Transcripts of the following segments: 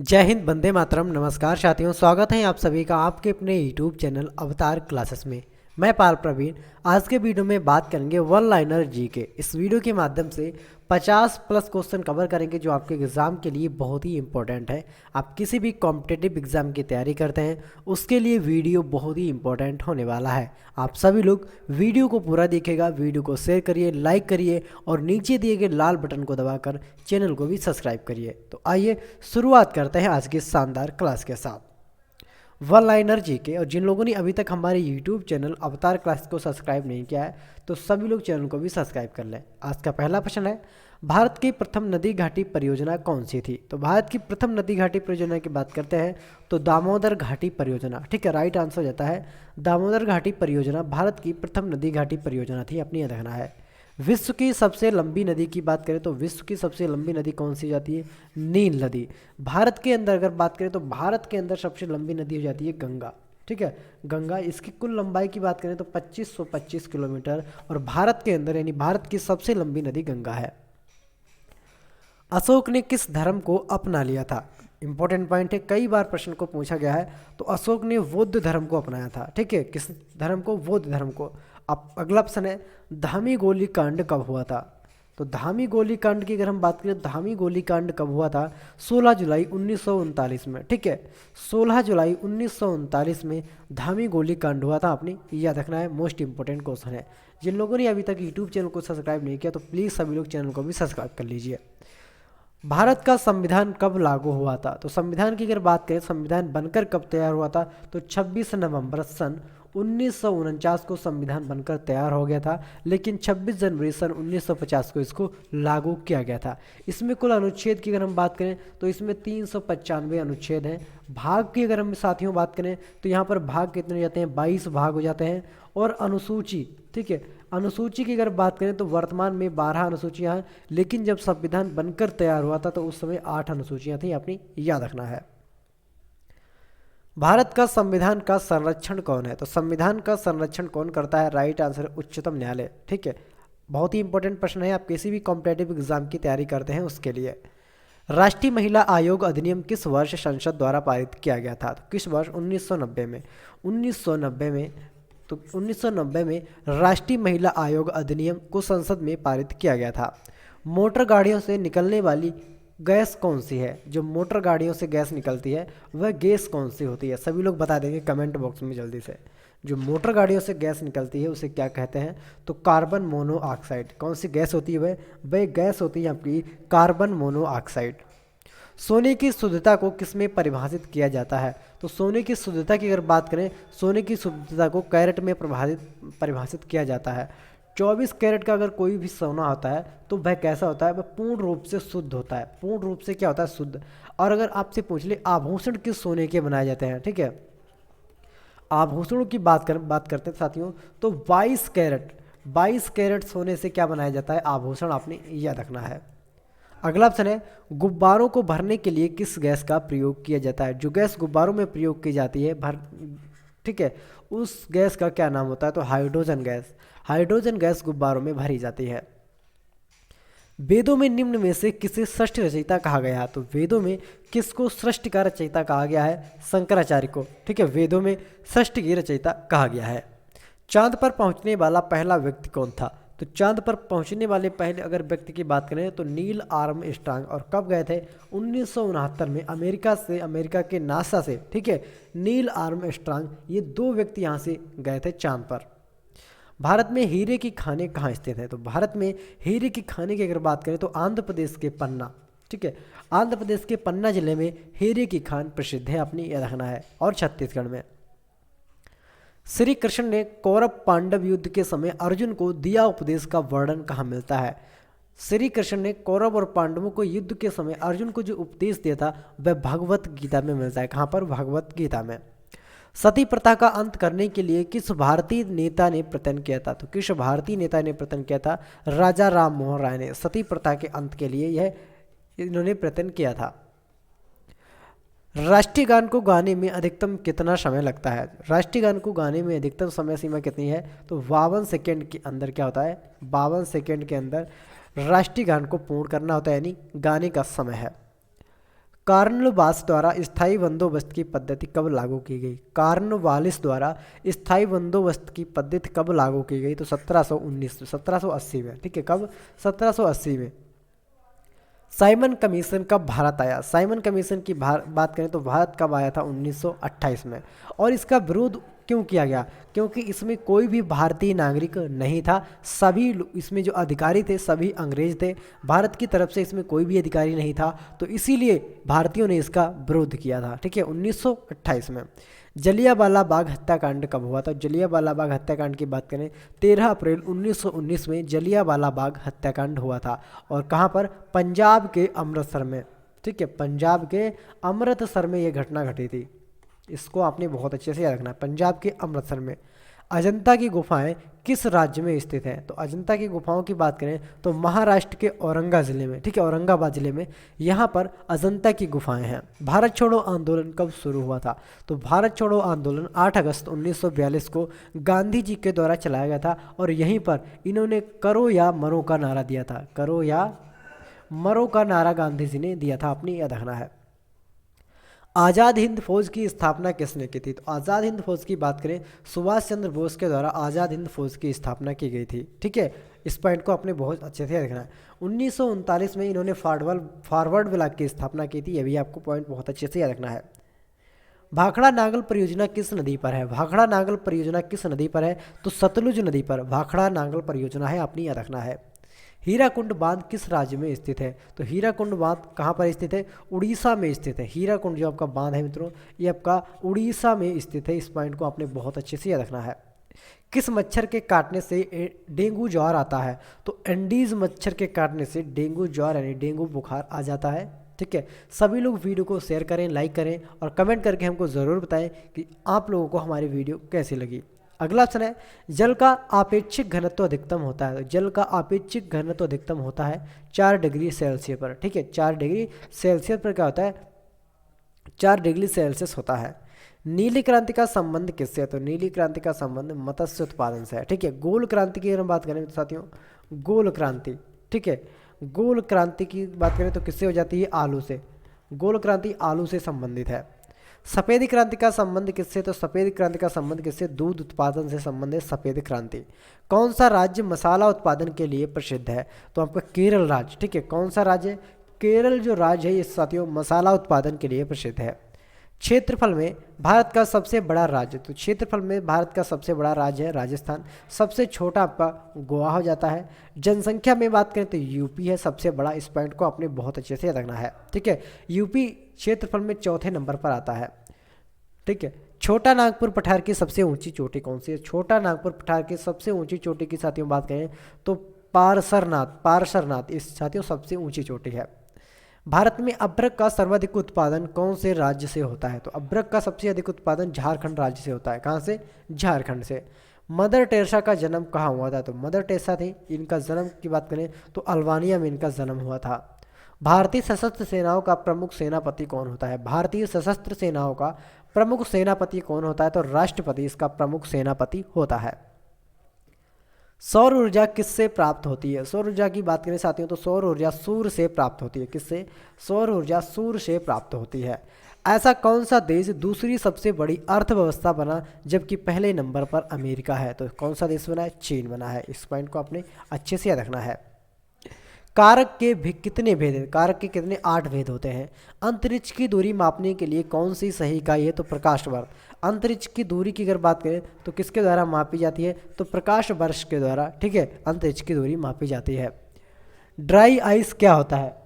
जय हिंद, वंदे मातरम। नमस्कार साथियों, स्वागत है आप सभी का आपके अपने यूट्यूब चैनल अवतार क्लासेस में। मैं पाल प्रवीण। आज के वीडियो में बात करेंगे वन लाइनर जी के। इस वीडियो के माध्यम से 50 प्लस क्वेश्चन कवर करेंगे जो आपके एग्ज़ाम के लिए बहुत ही इंपॉर्टेंट है। आप किसी भी कॉम्पिटिटिव एग्ज़ाम की तैयारी करते हैं उसके लिए वीडियो बहुत ही इंपॉर्टेंट होने वाला है। आप सभी लोग वीडियो को पूरा देखिएगा, वीडियो को शेयर करिए, लाइक करिए और नीचे दिए गए लाल बटन को दबाकर चैनल को भी सब्सक्राइब करिए। तो आइए शुरुआत करते हैं आज की शानदार क्लास के साथ। वन लाइनर जी के। और जिन लोगों ने अभी तक हमारे यूट्यूब चैनल अवतार क्लास को सब्सक्राइब नहीं किया है तो सभी लोग चैनल को भी सब्सक्राइब कर लें। आज का पहला प्रश्न है, भारत की प्रथम नदी घाटी परियोजना कौन सी थी? तो भारत की प्रथम नदी घाटी परियोजना की बात करते हैं तो दामोदर घाटी परियोजना। ठीक है, राइट आंसर जाता है दामोदर घाटी परियोजना भारत की प्रथम नदी घाटी परियोजना थी। अपनी याद रखना है। विश्व की सबसे लंबी नदी की बात करें तो विश्व की सबसे लंबी नदी कौन सी जाती है? नील नदी। भारत के अंदर अगर बात करें तो भारत के अंदर सबसे लंबी नदी हो जाती है गंगा। ठीक है, गंगा। इसकी कुल लंबाई की बात करें तो 2525 किलोमीटर और भारत के अंदर यानी भारत की सबसे लंबी नदी गंगा है। अशोक ने किस धर्म को अपना लिया था? इंपॉर्टेंट पॉइंट है, कई बार प्रश्न को पूछा गया है। तो अशोक ने बौद्ध धर्म को अपनाया था। ठीक है, किस धर्म को? बौद्ध धर्म को। अब अगला ऑप्शन है, धामी गोली कांड कब हुआ था? तो धामी गोली कांड की अगर हम बात करें, धामी गोली कांड कब हुआ था? 16 जुलाई 1939 में। ठीक है, 16 जुलाई 1939 में धामी गोली कांड हुआ था। आपने याद रखना है, मोस्ट इंपॉर्टेंट क्वेश्चन है। जिन लोगों ने अभी तक यूट्यूब चैनल को सब्सक्राइब नहीं किया तो प्लीज़ सभी लोग चैनल को भी सब्सक्राइब कर लीजिए। भारत का संविधान कब लागू हुआ था? तो संविधान की अगर बात करें, संविधान बनकर कब तैयार हुआ था? तो 26 नवंबर सन 1949 को संविधान बनकर तैयार हो गया था, लेकिन 26 जनवरी सन 1950 को इसको लागू किया गया था। इसमें कुल अनुच्छेद की अगर हम बात करें तो इसमें 395 अनुच्छेद हैं। भाग की अगर हम साथियों बात करें तो यहाँ पर भाग कितने हो जाते हैं? 22 भाग हो जाते हैं। और अनुसूची, ठीक है, अनुसूची की अगर बात करें तो वर्तमान में 12 अनुसूचियां हैं, लेकिन जब संविधान बनकर तैयार हुआ था तो उस समय 8 अनुसूचियां थी। अपनी याद रखना है। भारत का संविधान का संरक्षण कौन है? तो संविधान का संरक्षण कौन करता है? राइट आंसर उच्चतम न्यायालय। ठीक है, बहुत ही इंपॉर्टेंट प्रश्न है, आप किसी भी कॉम्पिटेटिव एग्जाम की तैयारी करते हैं उसके लिए। राष्ट्रीय महिला आयोग अधिनियम किस वर्ष संसद द्वारा पारित किया गया था? तो किस वर्ष? 1990 में। 1990 में। तो 1990 में राष्ट्रीय महिला आयोग अधिनियम को संसद में पारित किया गया था। मोटर गाड़ियों से निकलने वाली गैस कौन सी है? जो मोटर गाड़ियों से गैस निकलती है वह गैस कौन सी होती है? सभी लोग बता देंगे कमेंट बॉक्स में जल्दी से। जो मोटर गाड़ियों से गैस निकलती है उसे क्या कहते हैं? तो कार्बन मोनोऑक्साइड। कौन सी गैस होती है? वह गैस होती है आपकी कार्बन मोनोऑक्साइड। सोने की शुद्धता को किसमें परिभाषित किया जाता है? तो सोने की शुद्धता की अगर बात करें, सोने की शुद्धता को कैरेट में परिभाषित किया जाता है। 24 कैरेट का अगर कोई भी सोना होता है तो वह कैसा होता है? वह पूर्ण रूप से शुद्ध होता है। पूर्ण रूप से क्या होता है? शुद्ध। और अगर आपसे पूछ ले आभूषण किस सोने के बनाए जाते हैं, ठीक है, आभूषणों की बात करते हैं साथियों, तो 22 कैरेट सोने से क्या बनाया जाता है? आभूषण। आपने याद रखना है। अगला ऑप्शन है, गुब्बारों को भरने के लिए किस गैस का प्रयोग किया जाता है? जो गैस गुब्बारों में प्रयोग की जाती है ठीक है, उस गैस का क्या नाम होता है? तो हाइड्रोजन गैस। हाइड्रोजन गैस गुब्बारों में भरी जाती है। वेदों में निम्न में से किसे सृष्टि रचयिता कहा गया है? तो वेदों में किसको सृष्टि का रचयिता कहा गया है? शंकराचार्य को। ठीक है, वेदों में सृष्टि की रचयिता कहा गया है। चांद पर पहुंचने वाला पहला व्यक्ति कौन था? तो चांद पर पहुंचने वाले पहले अगर व्यक्ति की बात करें तो नील आर्मस्ट्रांग। और कब गए थे? 1969 में अमेरिका के नासा से। ठीक है, नील आर्मस्ट्रांग, ये 2 व्यक्ति यहाँ से गए थे चांद पर। भारत में हीरे की खानें कहाँ स्थित है? तो भारत में हीरे की खाने की अगर बात करें तो आंध्र प्रदेश के पन्ना। ठीक है, आंध्र प्रदेश के पन्ना जिले में हीरे की खान प्रसिद्ध है। अपनी याद रखना है। और छत्तीसगढ़ में। श्री कृष्ण ने कौरव पांडव युद्ध के समय अर्जुन को दिया उपदेश का वर्णन कहाँ मिलता है? श्री कृष्ण ने कौरव और पांडवों को युद्ध के समय अर्जुन को जो उपदेश दिया था वह भगवत गीता में मिलता है। कहाँ पर? भगवत गीता में। सती प्रथा का अंत करने के लिए किस भारतीय नेता ने प्रयत्न किया था? तो किस भारतीय नेता ने प्रयत्न किया था? राजा राम मोहन राय ने सती प्रथा के अंत के लिए इन्होंने प्रयत्न किया था। राष्ट्रीय गान को गाने में अधिकतम कितना समय लगता है? राष्ट्रीय गान को गाने में अधिकतम समय सीमा कितनी है? तो 52 सेकेंड के अंदर क्या होता है? 52 सेकेंड के अंदर राष्ट्रीय गान को पूर्ण करना होता है, यानी गाने का समय है। कॉर्नवालिस द्वारा स्थायी बंदोबस्त की पद्धति कब लागू की गई? कॉर्नवालिस द्वारा स्थायी बंदोबस्त की पद्धति कब लागू की गई? तो 1780 में। ठीक है, कब? 1780 में। साइमन कमीशन कब भारत आया? साइमन कमीशन की बात करें तो भारत कब आया था? 1928 में। और इसका विरोध क्यों किया गया? क्योंकि इसमें कोई भी भारतीय नागरिक नहीं था, सभी इसमें जो अधिकारी थे सभी अंग्रेज थे, भारत की तरफ से इसमें कोई भी अधिकारी नहीं था, तो इसीलिए भारतीयों ने इसका विरोध किया था। ठीक है, 1928 में। जलियांवाला बाग हत्याकांड कब हुआ था? जलियांवाला बाग हत्याकांड की बात करें 13 अप्रैल 1919 में जलियांवाला बाग हत्याकांड हुआ था। और कहाँ पर? पंजाब के अमृतसर में। ठीक है, पंजाब के अमृतसर में ये घटना घटी थी। इसको आपने बहुत अच्छे से याद रखना है, पंजाब के अमृतसर में। अजंता की गुफाएं किस राज्य में स्थित हैं? तो अजंता की गुफाओं की बात करें तो महाराष्ट्र के औरंगाबाद जिले में। ठीक है, औरंगाबाद जिले में यहाँ पर अजंता की गुफाएं हैं। भारत छोड़ो आंदोलन कब शुरू हुआ था? तो भारत छोड़ो आंदोलन 8 अगस्त 1942 को गांधी जी के द्वारा चलाया गया था, और यहीं पर इन्होंने करो या मरो का नारा दिया था। करो या मरो का नारा गांधी जी ने दिया था, अपनी याद रखना है। आज़ाद हिंद फौज की स्थापना किसने की थी? तो आज़ाद हिंद फौज की बात करें सुभाष चंद्र बोस के द्वारा आज़ाद हिंद फौज की स्थापना की गई थी। ठीक है, इस पॉइंट को आपने बहुत अच्छे से देखना है। 1939 में इन्होंने फॉरवर्ड ब्लॉक की स्थापना की थी, यह भी आपको पॉइंट बहुत अच्छे से याद रखना है। भाखड़ा नागल परियोजना किस नदी पर है? भाखड़ा नागल परियोजना किस नदी पर है? तो सतलुज नदी पर भाखड़ा नागल परियोजना है, अपनी याद रखना है। हीराकुंड बांध किस राज्य में स्थित है? तो हीराकुंड बांध कहाँ पर स्थित है? उड़ीसा में स्थित है। हीराकुंड जो आपका बांध है मित्रों, ये आपका उड़ीसा में स्थित है। इस पॉइंट को आपने बहुत अच्छे से याद रखना है। किस मच्छर के काटने से डेंगू ज्वर आता है? तो एंडीज मच्छर के काटने से डेंगू ज्वर यानी डेंगू बुखार आ जाता है। ठीक है, सभी लोग वीडियो को शेयर करें, लाइक करें और कमेंट करके हमको ज़रूर बताएं कि आप लोगों को हमारी वीडियो कैसी लगी। अगला ऑप्शन है जल का आपेक्षिक घनत्व अधिकतम होता है। जल का आपेक्षिक घनत्व अधिकतम होता है 4 डिग्री सेल्सियस पर। ठीक है, 4 डिग्री सेल्सियस पर क्या होता है? 4 डिग्री सेल्सियस होता है। नीली क्रांति का संबंध किससे है? तो नीली क्रांति का संबंध मत्स्य उत्पादन से है। ठीक है, गोल क्रांति की अगर हम बात करें तो साथियों, गोल क्रांति, ठीक है, गोल क्रांति की बात करें तो किससे हो जाती है? आलू से। गोल क्रांति आलू से संबंधित है। सफ़ेद क्रांति का संबंध किससे? तो सफ़ेद क्रांति का संबंध किससे? दूध उत्पादन से संबंध है सफ़ेद क्रांति। कौन सा राज्य मसाला उत्पादन के लिए प्रसिद्ध है? तो आपका केरल राज्य। ठीक है, कौन सा राज्य? केरल जो राज्य है ये साथियों मसाला उत्पादन के लिए प्रसिद्ध है। क्षेत्रफल में भारत का सबसे बड़ा राज्य, तो क्षेत्रफल में भारत का सबसे बड़ा राज्य है राजस्थान। सबसे छोटा आपका गोवा हो जाता है। जनसंख्या में बात करें तो यूपी है सबसे बड़ा। इस पॉइंट को आपने बहुत अच्छे से याद रखना है। ठीक है, यूपी क्षेत्रफल में चौथे नंबर पर आता है। ठीक है, छोटा नागपुर पठार की सबसे ऊंची चोटी कौन सी है? छोटा नागपुर पठार की सबसे ऊंची चोटी की साथियों बात करें तो पारसरनाथ इस साथियों सबसे ऊंची चोटी है। भारत में अभ्रक का सर्वाधिक उत्पादन कौन से राज्य से होता है? तो अभ्रक का सबसे अधिक उत्पादन झारखंड राज्य से होता है। कहाँ से? झारखंड से। मदर टेरेसा का जन्म कहाँ हुआ था? तो मदर टेरेसा थी, इनका जन्म की बात करें तो अल्बानिया में इनका जन्म हुआ था। भारतीय सशस्त्र सेनाओं का प्रमुख सेनापति कौन होता है? भारतीय सशस्त्र सेनाओं का प्रमुख सेनापति कौन होता है? तो राष्ट्रपति इसका प्रमुख सेनापति होता है। सौर ऊर्जा किससे प्राप्त होती है? सौर ऊर्जा की बात करें साथियों तो सौर ऊर्जा सूर्य से प्राप्त होती है। किससे? सौर ऊर्जा सूर्य से प्राप्त होती है। ऐसा कौन सा देश दूसरी सबसे बड़ी अर्थव्यवस्था बना जबकि पहले नंबर पर अमेरिका है? तो कौन सा देश बना है? चीन बना है। इस पॉइंट को आपने अच्छे से याद रखना है। कारक के भी कितने भेद हैं? कारक के कितने? 8 भेद होते हैं। अंतरिक्ष की दूरी मापने के लिए कौन सी सही इकाई है? तो प्रकाश वर्ष। अंतरिक्ष की दूरी की अगर बात करें तो किसके द्वारा मापी जाती है? तो प्रकाश वर्ष के द्वारा। ठीक है, अंतरिक्ष की दूरी मापी जाती है। ड्राई आइस क्या होता है?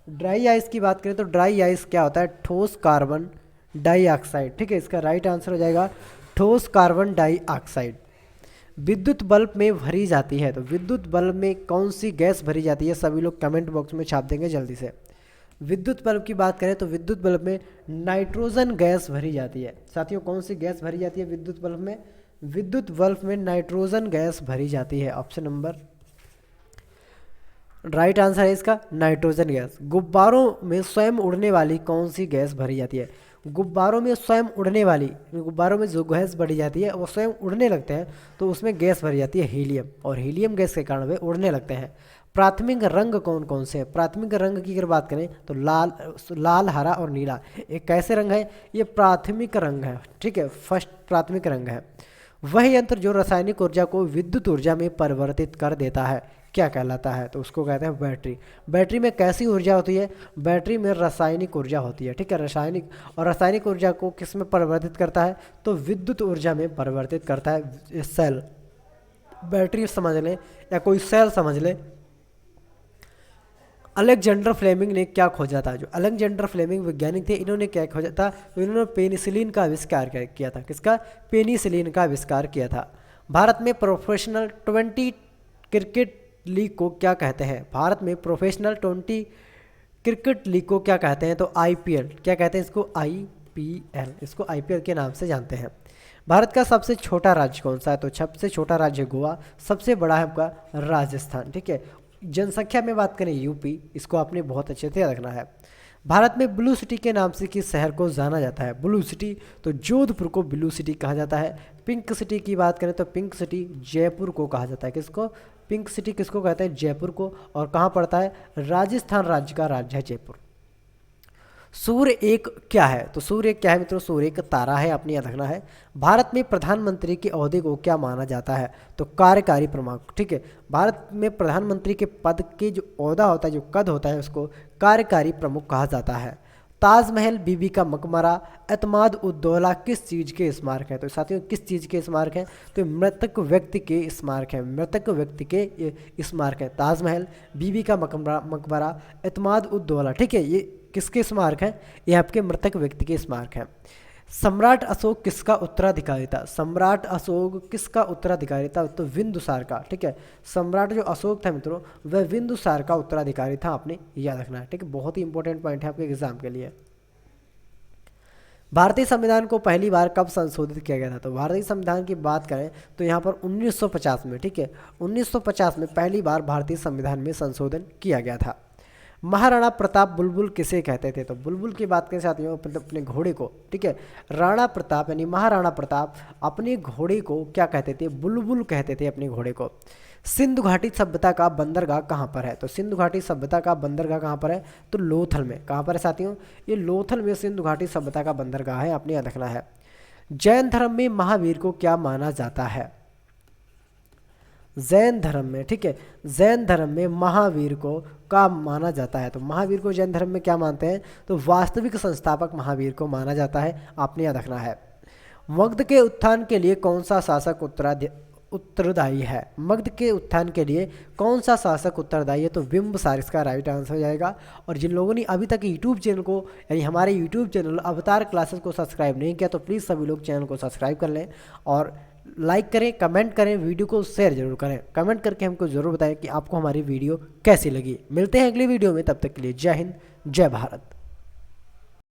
ड्राई आइस की बात करें तो ड्राई आइस क्या होता है? ठोस कार्बन डाइऑक्साइड। ठीक है, इसका राइट आंसर हो जाएगा ठोस कार्बन डाइऑक्साइड। विद्युत बल्ब में भरी जाती है, तो विद्युत बल्ब में कौन सी गैस भरी जाती है? सभी लोग कमेंट बॉक्स में छाप देंगे जल्दी से। विद्युत बल्ब की बात करें तो विद्युत बल्ब में नाइट्रोजन गैस भरी जाती है। साथियों कौन सी गैस भरी जाती है विद्युत बल्ब में? विद्युत बल्ब में नाइट्रोजन गैस भरी जाती है। ऑप्शन नंबर राइट आंसर है इसका नाइट्रोजन गैस। गुब्बारों में स्वयं उड़ने वाली कौन सी गैस भरी जाती है? गुब्बारों में स्वयं उड़ने वाली, गुब्बारों में जो गैस भरी जाती है वो स्वयं उड़ने लगते हैं तो उसमें गैस भरी जाती है हीलियम, और हीलियम गैस के कारण वे उड़ने लगते हैं। प्राथमिक रंग कौन कौन से हैं? प्राथमिक रंग की अगर बात करें तो लाल, हरा और नीला। ये कैसे रंग है? ये प्राथमिक रंग है, ठीक है, फर्स्ट प्राथमिक रंग है। वह यंत्र जो रासायनिक ऊर्जा को विद्युत ऊर्जा में परिवर्तित कर देता है क्या कहलाता है? तो उसको कहते हैं बैटरी। बैटरी में कैसी ऊर्जा होती है? बैटरी में रासायनिक ऊर्जा होती है, ठीक है, रासायनिक। और रासायनिक ऊर्जा को किस में परिवर्तित करता है? तो विद्युत ऊर्जा में परिवर्तित करता है। सेल, बैटरी समझ लें या कोई सेल समझ लें। अलेक्जेंडर फ्लेमिंग ने क्या खोजा था? जो अलेक्जेंडर फ्लेमिंग वैज्ञानिक थे, इन्होंने क्या खोजा था? तो इन्होंने पेनिसिलिन का आविष्कार किया था। किसका? पेनिसिलिन का आविष्कार किया था। भारत में प्रोफेशनल 20 क्रिकेट लीग को क्या कहते हैं? भारत में प्रोफेशनल 20 क्रिकेट लीग को क्या कहते हैं? तो आईपीएल। क्या कहते हैं इसको? आईपीएल। इसको आईपीएल के नाम से जानते हैं। भारत का सबसे छोटा राज्य कौन सा है? तो सबसे छोटा राज्य गोवा, सबसे बड़ा है आपका राजस्थान, ठीक है। जनसंख्या में बात करें यूपी, इसको आपने बहुत अच्छे से रखना है। भारत में ब्लू सिटी के नाम से किस शहर को जाना जाता है? ब्लू सिटी, तो जोधपुर को ब्लू सिटी कहा जाता है। पिंक सिटी की बात करें तो पिंक सिटी जयपुर को कहा जाता है। किसको? पिंक सिटी किसको कहते हैं? जयपुर को। और कहाँ पड़ता है? राजस्थान राज्य का राज्य है जयपुर। सूर्य एक क्या है? तो सूर्य क्या है मित्रों? सूर्य एक तारा है, अपने याद रखना है। भारत में प्रधानमंत्री की अवधि को क्या माना जाता है? तो कार्यकारी प्रमुख, ठीक है। भारत में प्रधानमंत्री के पद के जो ओहदा होता है, जो कद होता है, उसको कार्यकारी प्रमुख कहा जाता है। ताजमहल, बीबी का मकबरा, एतमाद उद्दौला किस चीज़ के स्मारक है? तो साथियों किस चीज़ के स्मारक हैं? तो मृतक व्यक्ति के स्मारक है, मृतक व्यक्ति के स्मारक है। ताजमहल, बीबी का मकबरा, एतमाद उद्दौला, ठीक है, ये किसके स्मारक हैं? ये आपके मृतक व्यक्ति के स्मारक हैं। सम्राट अशोक किसका उत्तराधिकारी था? सम्राट अशोक किसका उत्तराधिकारी था? तो बिंदुसार का, ठीक है। सम्राट जो अशोक था मित्रों, वह बिंदुसार का उत्तराधिकारी था, आपने याद रखना है, ठीक है। बहुत ही इंपॉर्टेंट पॉइंट है आपके एग्जाम के लिए। भारतीय संविधान को पहली बार कब संशोधित किया गया था? तो भारतीय संविधान की बात करें तो यहाँ पर 1950 में, ठीक है, 1950 में पहली बार भारतीय संविधान में संशोधन किया गया था। महाराणा प्रताप बुलबुल किसे कहते थे? तो बुलबुल की बात करें साथियों, अपने घोड़े को, ठीक है, राणा प्रताप यानी महाराणा प्रताप अपने घोड़े को क्या कहते थे? बुलबुल कहते थे अपने घोड़े को। सिंधु घाटी सभ्यता का बंदरगाह कहाँ पर है? तो सिंधु घाटी सभ्यता का बंदरगाह कहाँ पर है? तो लोथल में। कहाँ पर है साथियों? ये लोथल में सिंधु घाटी सभ्यता का बंदरगाह है, आपने याद रखना है। जैन धर्म में महावीर को क्या माना जाता है? जैन धर्म में, ठीक है, जैन धर्म में महावीर को का माना जाता है। तो महावीर को जैन धर्म में क्या मानते हैं? तो वास्तविक संस्थापक महावीर को माना जाता है, आपने याद रखना है। मगध के उत्थान के लिए कौन सा शासक उत्तरदायी है? मगध के उत्थान के लिए कौन सा शासक उत्तरदायी है? तो बिंबिसार इसका राइट आंसर हो जाएगा। और जिन लोगों ने अभी तक यूट्यूब चैनल को, यानी हमारे यूट्यूब चैनल अवतार क्लासेस को सब्सक्राइब नहीं किया, तो प्लीज़ सभी लोग चैनल को सब्सक्राइब कर लें और लाइक करें, कमेंट करें, वीडियो को शेयर जरूर करें। कमेंट करके हमको ज़रूर बताएं कि आपको हमारी वीडियो कैसी लगी। मिलते हैं अगली वीडियो में, तब तक के लिए जय हिंद, जय भारत।